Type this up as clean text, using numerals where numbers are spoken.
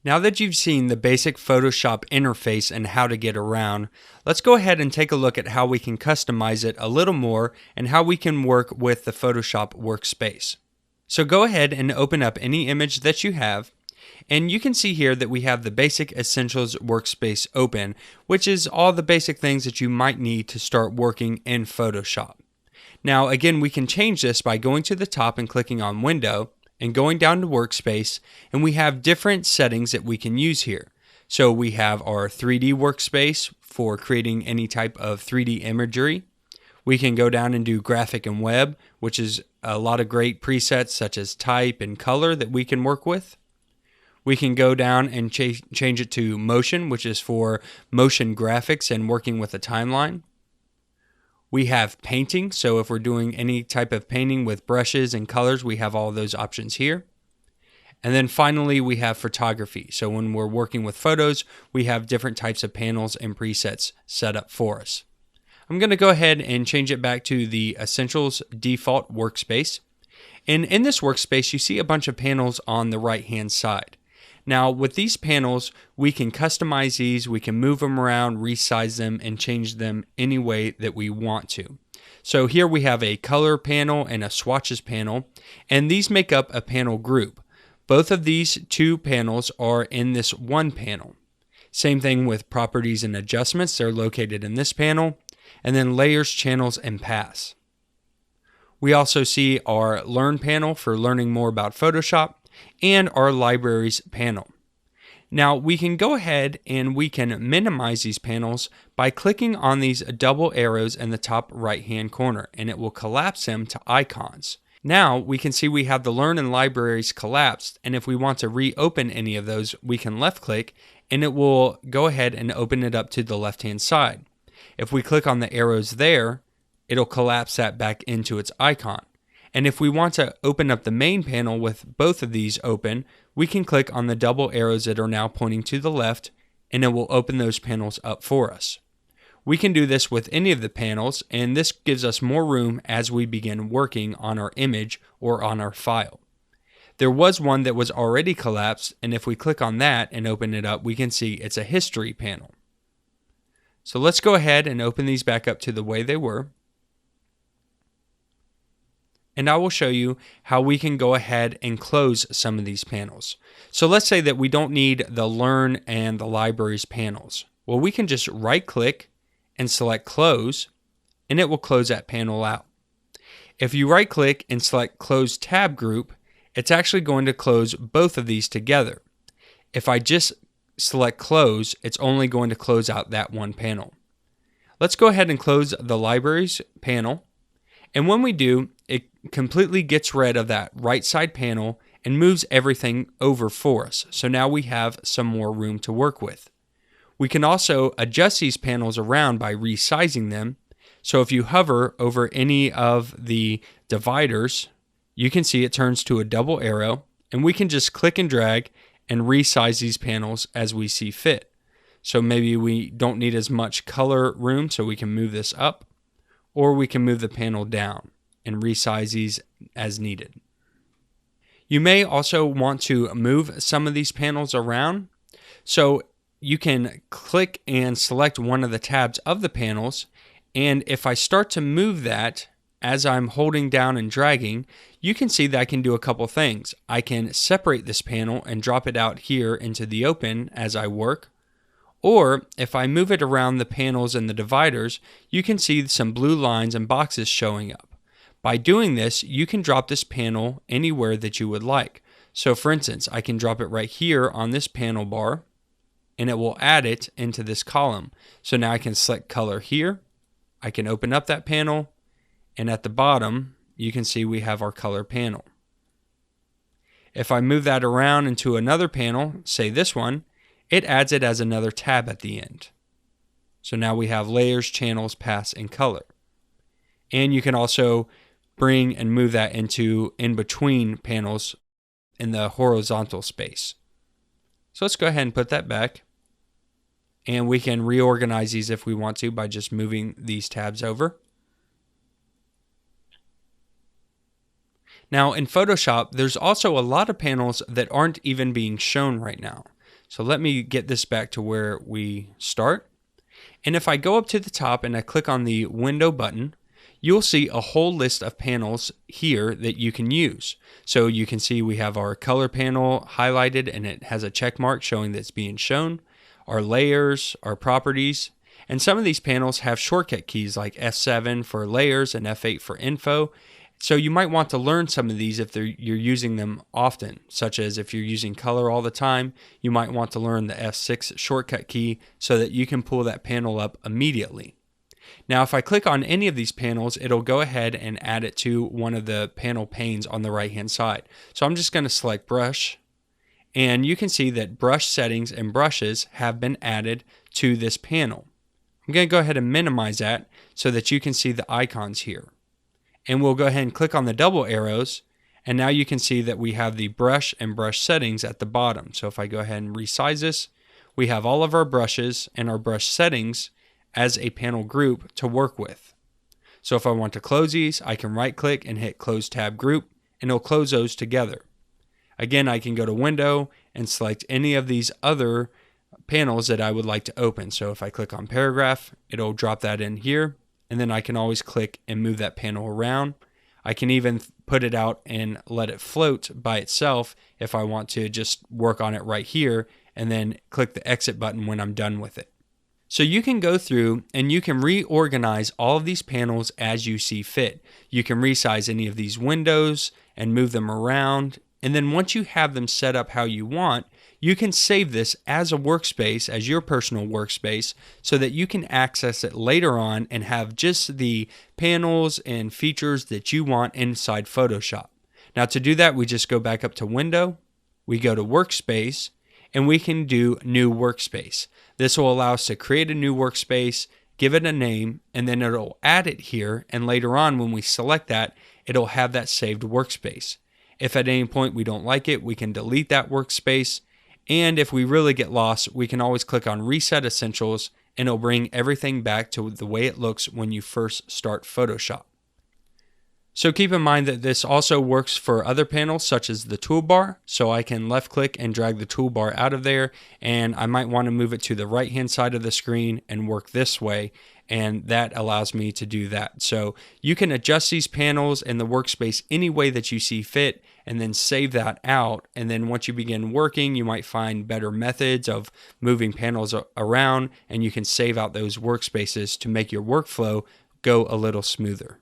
Now that you've seen the basic Photoshop interface and how to get around, let's go ahead and take a look at how we can customize it a little more and how we can work with the Photoshop workspace. So go ahead and open up any image that you have, and you can see here that we have the Basic Essentials workspace open, which is all the basic things that you might need to start working in Photoshop. Now again, we can change this by going to the top and clicking on Window, and going down to Workspace, and we have different settings that we can use here. So we have our 3D workspace for creating any type of 3D imagery. We can go down and do graphic and web, which is a lot of great presets such as type and color that we can work with. We can go down and change it to motion, which is for motion graphics and working with a timeline. We have painting, so if we're doing any type of painting with brushes and colors, we have all those options here. And then finally, we have photography. So when we're working with photos, we have different types of panels and presets set up for us. I'm going to go ahead and change it back to the Essentials default workspace. And in this workspace, you see a bunch of panels on the right-hand side. Now with these panels, we can customize these, we can move them around, resize them, and change them any way that we want to. So here we have a color panel and a swatches panel, and these make up a panel group. Both of these two panels are in this one panel. Same thing with properties and adjustments, they're located in this panel, and then layers, channels, and paths. We also see our Learn panel for learning more about Photoshop, and our Libraries panel. Now we can go ahead and we can minimize these panels by clicking on these double arrows in the top right hand corner, and it will collapse them to icons. Now we can see we have the Learn and Libraries collapsed, and if we want to reopen any of those, we can left click and it will go ahead and open it up to the left hand side. If we click on the arrows there, it'll collapse that back into its icon. And if we want to open up the main panel with both of these open, we can click on the double arrows that are now pointing to the left, and it will open those panels up for us. We can do this with any of the panels, and this gives us more room as we begin working on our image or on our file. There was one that was already collapsed, and if we click on that and open it up, we can see it's a history panel. So let's go ahead and open these back up to the way they were. And I will show you how we can go ahead and close some of these panels. So let's say that we don't need the Learn and the Libraries panels. Well, we can just right click and select Close, and it will close that panel out. If you right click and select Close Tab Group, it's actually going to close both of these together. If I just select Close, it's only going to close out that one panel. Let's go ahead and close the Libraries panel. And when we do, it completely gets rid of that right side panel and moves everything over for us. So now we have some more room to work with. We can also adjust these panels around by resizing them. So if you hover over any of the dividers, you can see it turns to a double arrow, and we can just click and drag and resize these panels as we see fit. So maybe we don't need as much color room, so we can move this up, or we can move the panel down and resize these as needed. You may also want to move some of these panels around. So you can click and select one of the tabs of the panels, and if I start to move that as I'm holding down and dragging, you can see that I can do a couple things. I can separate this panel and drop it out here into the open as I work. Or if I move it around the panels and the dividers, you can see some blue lines and boxes showing up. By doing this, you can drop this panel anywhere that you would like. So for instance, I can drop it right here on this panel bar, and it will add it into this column. So now I can select color here, I can open up that panel, and at the bottom, you can see we have our color panel. If I move that around into another panel, say this one, it adds it as another tab at the end. So now we have layers, channels, paths, and color. And you can also bring and move that into in between panels in the horizontal space. So let's go ahead and put that back. And we can reorganize these if we want to by just moving these tabs over. Now in Photoshop, there's also a lot of panels that aren't even being shown right now. So let me get this back to where we start. And if I go up to the top and I click on the window button, you'll see a whole list of panels here that you can use. So you can see we have our color panel highlighted and it has a check mark showing that it's being shown, our layers, our properties, and some of these panels have shortcut keys like F7 for layers and F8 for info. So you might want to learn some of these if you're using them often, such as if you're using color all the time, you might want to learn the F6 shortcut key so that you can pull that panel up immediately. Now if I click on any of these panels, it'll go ahead and add it to one of the panel panes on the right hand side. So I'm just going to select brush, and you can see that brush settings and brushes have been added to this panel. I'm going to go ahead and minimize that so that you can see the icons here. And we'll go ahead and click on the double arrows, and now you can see that we have the brush and brush settings at the bottom. So if I go ahead and resize this, we have all of our brushes and our brush settings as a panel group to work with. So if I want to close these, I can right click and hit close tab group, and it'll close those together. Again, I can go to window and select any of these other panels that I would like to open. So if I click on paragraph, it'll drop that in here, and then I can always click and move that panel around. I can even put it out and let it float by itself if I want to just work on it right here, and then click the exit button when I'm done with it. So you can go through and you can reorganize all of these panels as you see fit. You can resize any of these windows and move them around. And then once you have them set up how you want, you can save this as a workspace, as your personal workspace, so that you can access it later on and have just the panels and features that you want inside Photoshop. Now to do that, we just go back up to Window, we go to Workspace, and we can do New Workspace. This will allow us to create a new workspace, give it a name, and then it'll add it here, and later on when we select that, it'll have that saved workspace. If at any point we don't like it, we can delete that workspace, and if we really get lost, we can always click on Reset Essentials, and it'll bring everything back to the way it looks when you first start Photoshop. So keep in mind that this also works for other panels such as the toolbar, so I can left click and drag the toolbar out of there, and I might want to move it to the right hand side of the screen and work this way, and that allows me to do that. So you can adjust these panels and the workspace any way that you see fit, and then save that out, and then once you begin working you might find better methods of moving panels around, and you can save out those workspaces to make your workflow go a little smoother.